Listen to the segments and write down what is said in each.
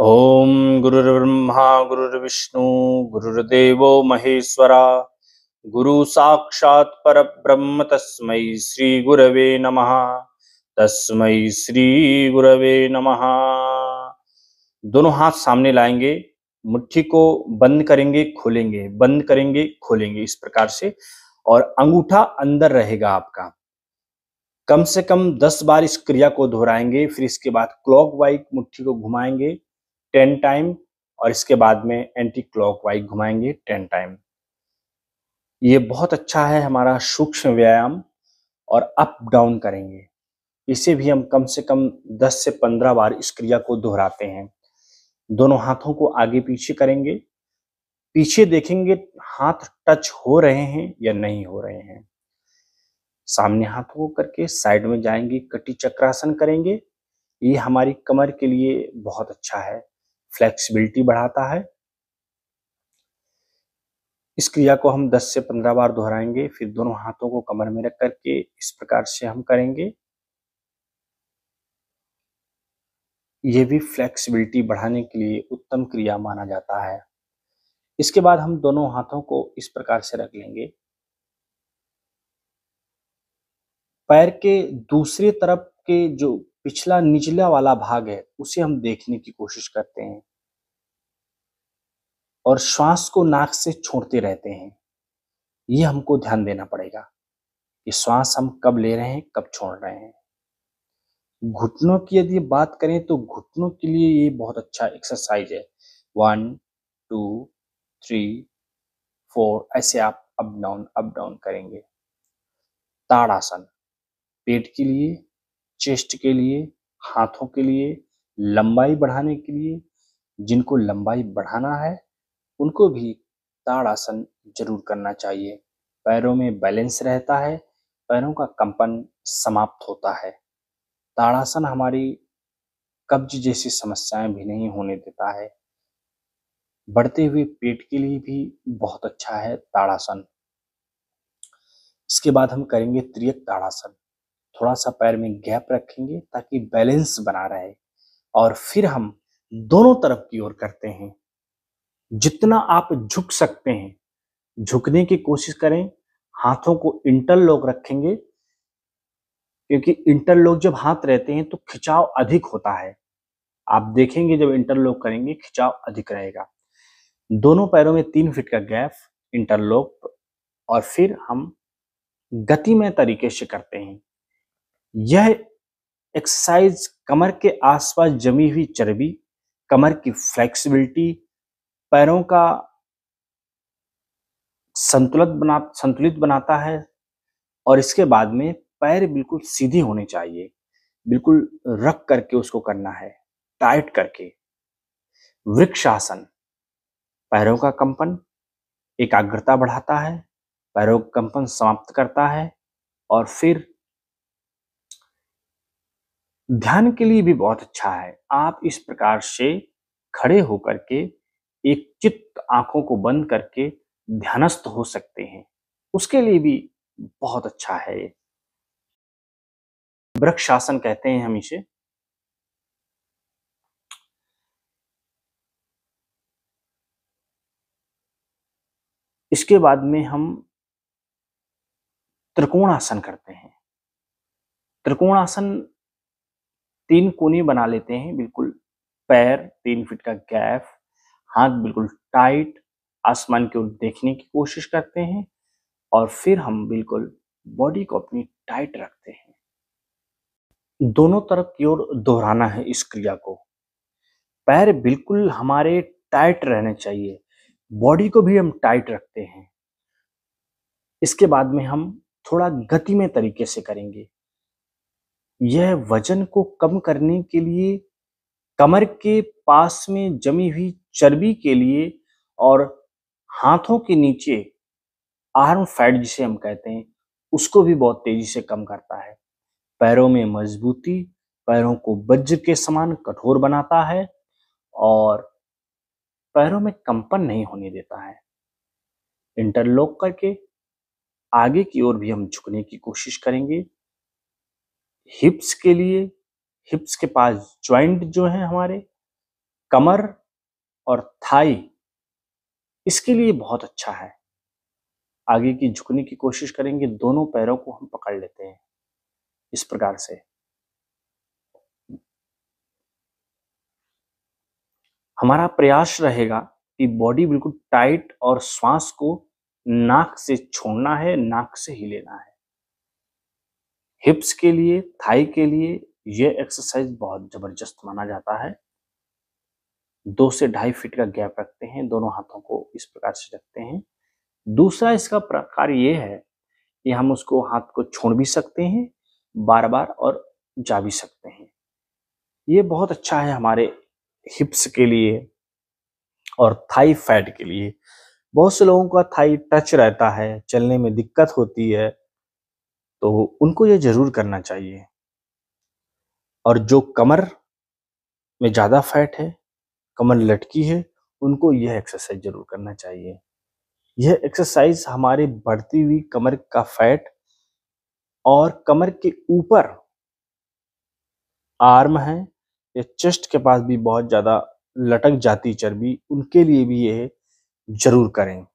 ओम गुरुर्ब्रह्मा गुरुर्विष्णु गुरुर्देवो महेश्वरा गुरु साक्षात् परब्रह्म तस्मै श्री गुरवे नमः। तस्मै श्री गुरवे नमः। दोनों हाथ सामने लाएंगे, मुट्ठी को बंद करेंगे खोलेंगे, बंद करेंगे खोलेंगे, इस प्रकार से। और अंगूठा अंदर रहेगा आपका। कम से कम 10 बार इस क्रिया को दोहराएंगे। फिर इसके बाद क्लॉकवाइज मुट्ठी को घुमाएंगे 10 टाइम, और इसके बाद में एंटी क्लॉकवाइज घुमाएंगे 10 टाइम। ये बहुत अच्छा है हमारा सूक्ष्म व्यायाम। और अप डाउन करेंगे, इसे भी हम कम से कम 10 से 15 बार इस क्रिया को दोहराते हैं। दोनों हाथों को आगे पीछे करेंगे, पीछे देखेंगे हाथ टच हो रहे हैं या नहीं हो रहे हैं। सामने हाथों को करके साइड में जाएंगे, कटी चक्रासन करेंगे। ये हमारी कमर के लिए बहुत अच्छा है, फ्लेक्सिबिलिटी बढ़ाता है। इस क्रिया को हम 10 से 15 बार दोहराएंगे। फिर दोनों हाथों को कमर में रख करके इस प्रकार से हम करेंगे। ये भी फ्लेक्सिबिलिटी बढ़ाने के लिए उत्तम क्रिया माना जाता है। इसके बाद हम दोनों हाथों को इस प्रकार से रख लेंगे। पैर के दूसरी तरफ के जो पिछला निचला वाला भाग है उसे हम देखने की कोशिश करते हैं और श्वास को नाक से छोड़ते रहते हैं। ये हमको ध्यान देना पड़ेगा कि श्वास हम कब ले रहे हैं, कब छोड़ रहे हैं। घुटनों की यदि बात करें तो घुटनों के लिए ये बहुत अच्छा एक्सरसाइज है। 1 2 3 4 ऐसे आप अप डाउन करेंगे। ताड़ासन पेट के लिए, चेस्ट के लिए, हाथों के लिए, लंबाई बढ़ाने के लिए। जिनको लंबाई बढ़ाना है उनको भी ताड़ासन जरूर करना चाहिए। पैरों में बैलेंस रहता है, पैरों का कंपन समाप्त होता है। ताड़ासन हमारी कब्ज जैसी समस्याएं भी नहीं होने देता है। बढ़ते हुए पेट के लिए भी बहुत अच्छा है ताड़ासन। इसके बाद हम करेंगे त्रियक ताड़ासन। थोड़ा सा पैर में गैप रखेंगे ताकि बैलेंस बना रहे, और फिर हम दोनों तरफ की ओर करते हैं। जितना आप झुक सकते हैं झुकने की कोशिश करें। हाथों को इंटरलॉक रखेंगे, क्योंकि इंटरलॉक जब हाथ रहते हैं तो खिंचाव अधिक होता है। आप देखेंगे जब इंटरलॉक करेंगे खिंचाव अधिक रहेगा। दोनों पैरों में 3 फीट का गैप, इंटरलॉक, और फिर हम गतिमय तरीके से करते हैं। यह एक्सरसाइज कमर के आसपास जमी हुई चर्बी, कमर की फ्लेक्सिबिलिटी, पैरों का संतुलित बनाता है। और इसके बाद में पैर बिल्कुल सीधी होने चाहिए, बिल्कुल रख करके उसको करना है, टाइट करके। वृक्षासन पैरों का कंपन, एकाग्रता बढ़ाता है, पैरों का कंपन समाप्त करता है। और फिर ध्यान के लिए भी बहुत अच्छा है। आप इस प्रकार से खड़े होकर के एक चित्त आंखों को बंद करके ध्यानस्थ हो सकते हैं, उसके लिए भी बहुत अच्छा है ये। वृक्षासन कहते हैं हम इसे। इसके बाद में हम त्रिकोणासन करते हैं। त्रिकोणासन 3 कोने बना लेते हैं, बिल्कुल पैर 3 फीट का गैप, हाथ बिल्कुल टाइट, आसमान की ओर देखने की कोशिश करते हैं। और फिर हम बिल्कुल बॉडी को अपनी टाइट रखते हैं। दोनों तरफ की ओर दोहराना है इस क्रिया को। पैर बिल्कुल हमारे टाइट रहने चाहिए, बॉडी को भी हम टाइट रखते हैं। इसके बाद में हम थोड़ा गतिमय तरीके से करेंगे। यह वजन को कम करने के लिए, कमर के पास में जमी हुई चर्बी के लिए, और हाथों के नीचे आर्म फैट जिसे हम कहते हैं उसको भी बहुत तेजी से कम करता है। पैरों में मजबूती, पैरों को वज्र के समान कठोर बनाता है, और पैरों में कंपन नहीं होने देता है। इंटरलॉक करके आगे की ओर भी हम झुकने की कोशिश करेंगे। हिप्स के लिए, हिप्स के पास जॉइंट जो है हमारे, कमर और थाई इसके लिए बहुत अच्छा है। आगे की झुकने की कोशिश करेंगे, दोनों पैरों को हम पकड़ लेते हैं इस प्रकार से। हमारा प्रयास रहेगा कि बॉडी बिल्कुल टाइट और श्वास को नाक से छोड़ना है, नाक से ही लेना है। हिप्स के लिए, थाई के लिए यह एक्सरसाइज बहुत जबरदस्त माना जाता है। 2 से 2.5 फीट का गैप रखते हैं, दोनों हाथों को इस प्रकार से रखते हैं। दूसरा इसका प्रकार ये है कि हम उसको हाथ को छोड़ भी सकते हैं बार बार और जा भी सकते हैं। ये बहुत अच्छा है हमारे हिप्स के लिए और थाई फैट के लिए। बहुत से लोगों का थाई टच रहता है, चलने में दिक्कत होती है, तो उनको ये जरूर करना चाहिए। और जो कमर में ज्यादा फैट है, कमर लटकी है, उनको यह एक्सरसाइज जरूर करना चाहिए। यह एक्सरसाइज हमारे बढ़ती हुई कमर का फैट और कमर के ऊपर आर्म है या चेस्ट के पास भी बहुत ज्यादा लटक जाती चर्बी, उनके लिए भी यह जरूर करें।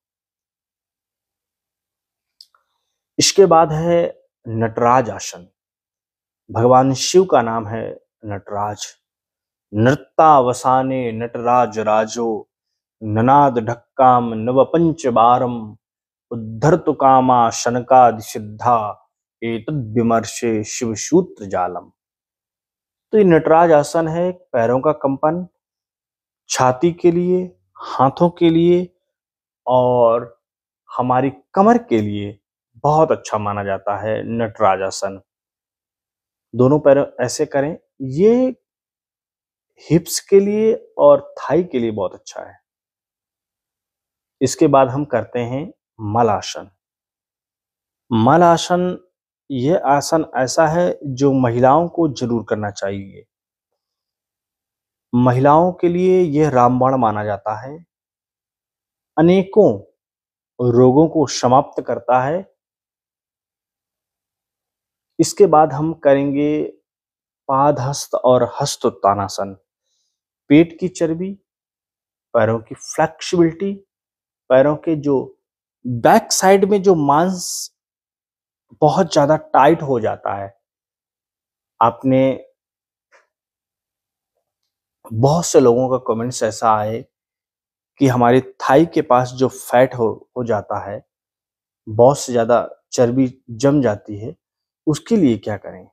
इसके बाद है नटराज आसन। भगवान शिव का नाम है नटराज। नृत्तावसाने नटराज राजो, ननाद ढक्काम नवपंच बारम, उद्धर्तु कामा शनकादि सिद्धा, एतद् विमर्शे शिवसूत्र जालम। तो ये नटराज आसन है, पैरों का कंपन, छाती के लिए, हाथों के लिए और हमारी कमर के लिए बहुत अच्छा माना जाता है नटराज आसन। दोनों पैर ऐसे करें, ये हिप्स के लिए और थाई के लिए बहुत अच्छा है। इसके बाद हम करते हैं मल आसन। मल आसन, यह आसन ऐसा है जो महिलाओं को जरूर करना चाहिए। महिलाओं के लिए यह रामबाण माना जाता है, अनेकों रोगों को समाप्त करता है। इसके बाद हम करेंगे पादहस्त और हस्त उत्तानासन। पेट की चर्बी, पैरों की फ्लेक्सिबिलिटी, पैरों के जो बैक साइड में जो मांस बहुत ज्यादा टाइट हो जाता है। आपने बहुत से लोगों का कमेंट्स ऐसा आए कि हमारे थाई के पास जो फैट हो जाता है, बहुत से ज्यादा चर्बी जम जाती है, उसके लिए क्या करें?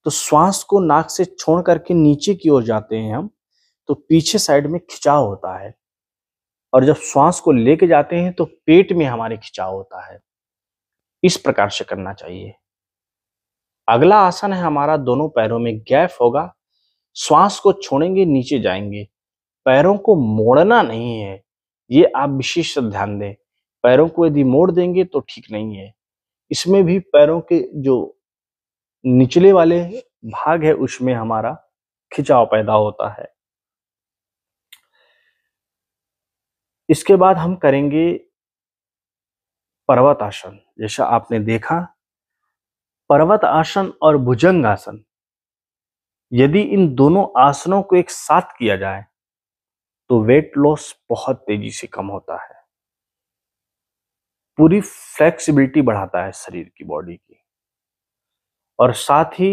तो श्वास को नाक से छोड़ करके नीचे की ओर जाते हैं हम, तो पीछे साइड में खिंचाव होता है, और जब श्वास को लेके जाते हैं तो पेट में हमारे खिंचाव होता है। इस प्रकार से करना चाहिए। अगला आसन है हमारा, दोनों पैरों में गैप होगा, श्वास को छोड़ेंगे, नीचे जाएंगे, पैरों को मोड़ना नहीं है, ये आप विशेष ध्यान दें। पैरों को यदि मोड़ देंगे तो ठीक नहीं है। इसमें भी पैरों के जो निचले वाले भाग है उसमें हमारा खिंचाव पैदा होता है। इसके बाद हम करेंगे पर्वत आसन। जैसा आपने देखा, पर्वत आसन और भुजंग आसन, यदि इन दोनों आसनों को एक साथ किया जाए तो वेट लॉस बहुत तेजी से कम होता है, पूरी फ्लेक्सिबिलिटी बढ़ाता है शरीर की, बॉडी की, और साथ ही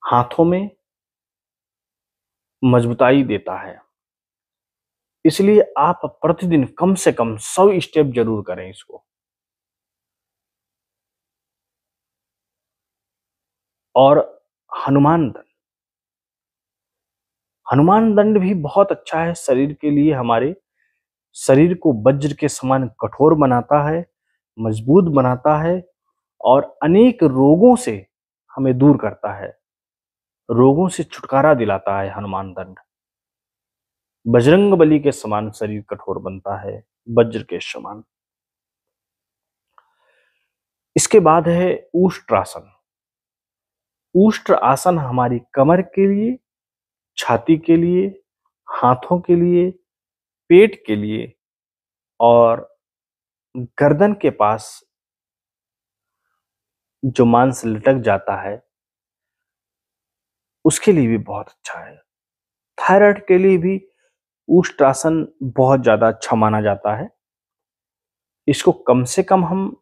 हाथों में मजबूताई देता है। इसलिए आप प्रतिदिन कम से कम 100 स्टेप जरूर करें इसको। और हनुमान दंड, हनुमान दंड भी बहुत अच्छा है शरीर के लिए। हमारे शरीर को वज्र के समान कठोर बनाता है, मजबूत बनाता है, और अनेक रोगों से हमें दूर करता है, रोगों से छुटकारा दिलाता है हनुमान दंड। बजरंग बली के समान शरीर कठोर बनता है, वज्र के समान। इसके बाद है उष्ट्रासन। उष्ट्र आसन हमारी कमर के लिए, छाती के लिए, हाथों के लिए, पेट के लिए और गर्दन के पास जो मांस लटक जाता है उसके लिए भी बहुत अच्छा है। थायराइड के लिए भी उष्ट्रासन बहुत ज्यादा अच्छा माना जाता है। इसको कम से कम हम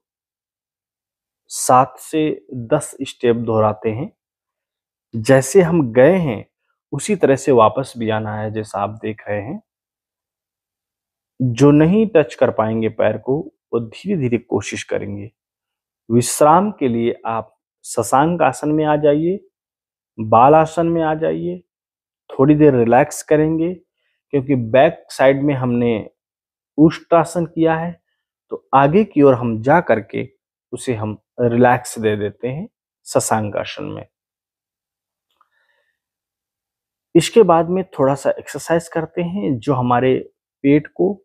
7 से 10 स्टेप दोहराते हैं। जैसे हम गए हैं उसी तरह से वापस भी आना है, जैसा आप देख रहे हैं। जो नहीं टच कर पाएंगे पैर को, वो धीरे धीरे कोशिश करेंगे। विश्राम के लिए आप शशांक आसन में आ जाइए, बाल आसन में आ जाइए, थोड़ी देर रिलैक्स करेंगे, क्योंकि बैक साइड में हमने उष्ट्रासन किया है, तो आगे की ओर हम जा करके उसे हम रिलैक्स दे देते हैं शशांक आसन में। इसके बाद में थोड़ा सा एक्सरसाइज करते हैं जो हमारे पेट को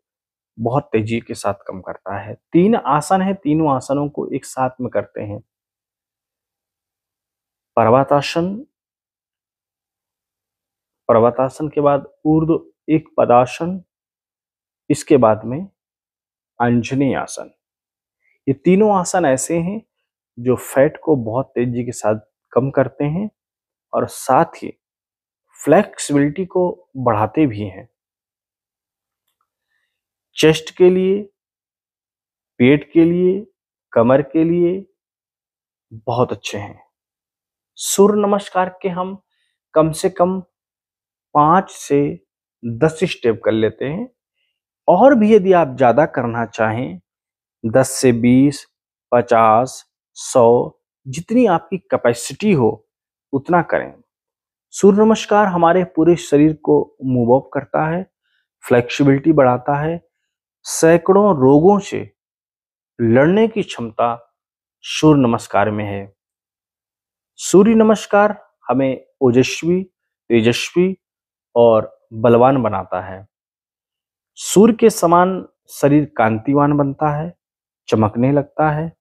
बहुत तेजी के साथ कम करता है। 3 आसन है, तीनों आसनों को एक साथ में करते हैं। पर्वतासन, पर्वतासन के बाद ऊर्ध्व एक पदासन, इसके बाद में अंजनी आसन। ये तीनों आसन ऐसे हैं जो फैट को बहुत तेजी के साथ कम करते हैं और साथ ही फ्लेक्सिबिलिटी को बढ़ाते भी हैं। चेस्ट के लिए, पेट के लिए, कमर के लिए बहुत अच्छे हैं। सूर्य नमस्कार के हम कम से कम 5 से 10 स्टेप कर लेते हैं, और भी यदि आप ज्यादा करना चाहें 10 से 20, 50, 100, जितनी आपकी कैपेसिटी हो उतना करें। सूर्य नमस्कार हमारे पूरे शरीर को मूव अप करता है, फ्लेक्सिबिलिटी बढ़ाता है। सैकड़ों रोगों से लड़ने की क्षमता सूर्य नमस्कार में है। सूर्य नमस्कार हमें ओजस्वी, तेजस्वी और बलवान बनाता है। सूर्य के समान शरीर कांतिवान बनता है, चमकने लगता है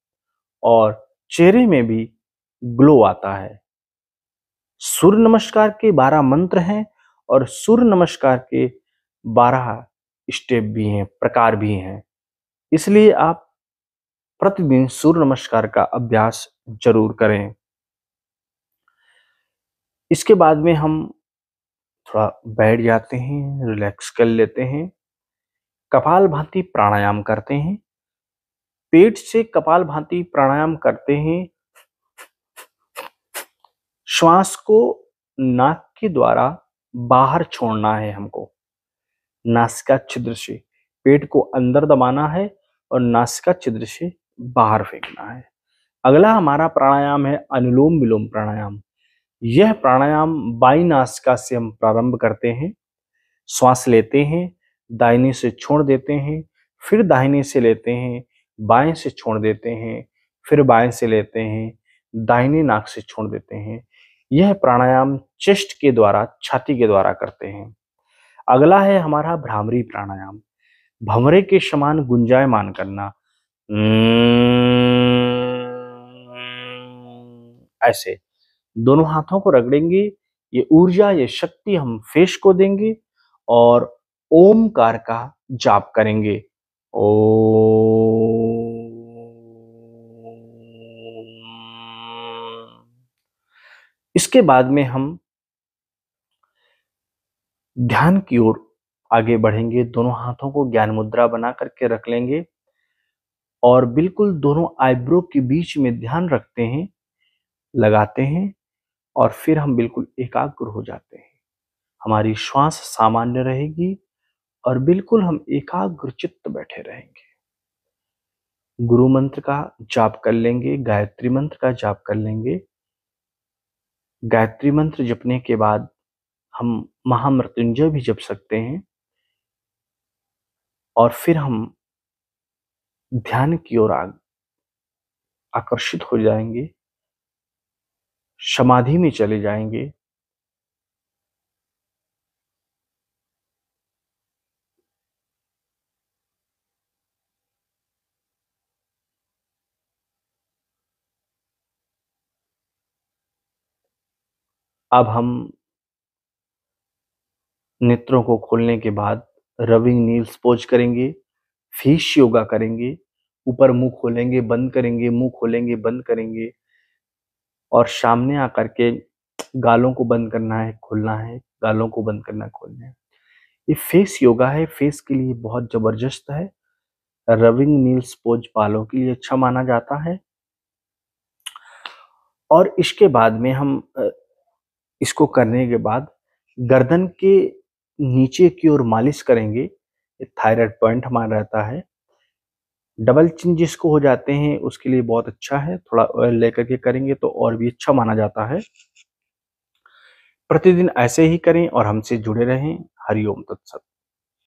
और चेहरे में भी ग्लो आता है। सूर्य नमस्कार के 12 मंत्र हैं और सूर्य नमस्कार के 12 स्टेप भी हैं, प्रकार भी हैं। इसलिए आप प्रतिदिन सूर्य नमस्कार का अभ्यास जरूर करें। इसके बाद में हम थोड़ा बैठ जाते हैं, रिलैक्स कर लेते हैं, कपालभाति प्राणायाम करते हैं। पेट से कपालभाति प्राणायाम करते हैं। श्वास को नाक के द्वारा बाहर छोड़ना है हमको, नासिका छिद्र से पेट को अंदर दबाना है और नासिका छिद्र से बाहर फेंकना है। अगला हमारा प्राणायाम है अनुलोम विलोम प्राणायाम। यह प्राणायाम बाई नासिका से हम प्रारंभ करते हैं। श्वास लेते हैं, दाहिने से छोड़ देते हैं, फिर दाहिने से लेते हैं, बाएं से छोड़ देते हैं, फिर बाएं से लेते हैं, दाहिने नाक से छोड़ देते हैं। यह प्राणायाम चेस्ट के द्वारा, छाती के द्वारा करते हैं। अगला है हमारा भ्रामरी प्राणायाम। भंवरे के समान गुंजायमान करना, ऐसे दोनों हाथों को रगड़ेंगे। ये ऊर्जा, ये शक्ति हम फेस को देंगे और ओमकार का जाप करेंगे। इसके बाद में हम ध्यान की ओर आगे बढ़ेंगे। दोनों हाथों को ज्ञान मुद्रा बना करके रख लेंगे और बिल्कुल दोनों आईब्रो के बीच में ध्यान रखते हैं, लगाते हैं और फिर हम बिल्कुल एकाग्र हो जाते हैं। हमारी श्वास सामान्य रहेगी और बिल्कुल हम एकाग्र चित्त बैठे रहेंगे। गुरु मंत्र का जाप कर लेंगे, गायत्री मंत्र का जाप कर लेंगे। गायत्री मंत्र जपने के बाद हम महामृत्युंजय भी जप सकते हैं और फिर हम ध्यान की ओर आकर्षित हो जाएंगे, समाधि में चले जाएंगे। अब हम नेत्रों को खोलने के बाद रबिंग नील्स पोज करेंगे, फिश योगा करेंगे। ऊपर मुंह खोलेंगे, बंद करेंगे, मुंह खोलेंगे, बंद करेंगे और सामने आकर के गालों को बंद करना है, खोलना है, गालों को बंद करना है, खोलना है। ये फेस योगा है, फेस के लिए बहुत जबरदस्त है। रविंग नील्स पोज बालों के लिए अच्छा माना जाता है। और इसके बाद में हम इसको करने के बाद गर्दन के नीचे की ओर मालिश करेंगे। थायराइड पॉइंट हमारा रहता है। डबल चिन जिसको हो जाते हैं उसके लिए बहुत अच्छा है, थोड़ा ऑयल लेकर के करेंगे तो और भी अच्छा माना जाता है। प्रतिदिन ऐसे ही करें और हमसे जुड़े रहें। हरिओम तत्सत।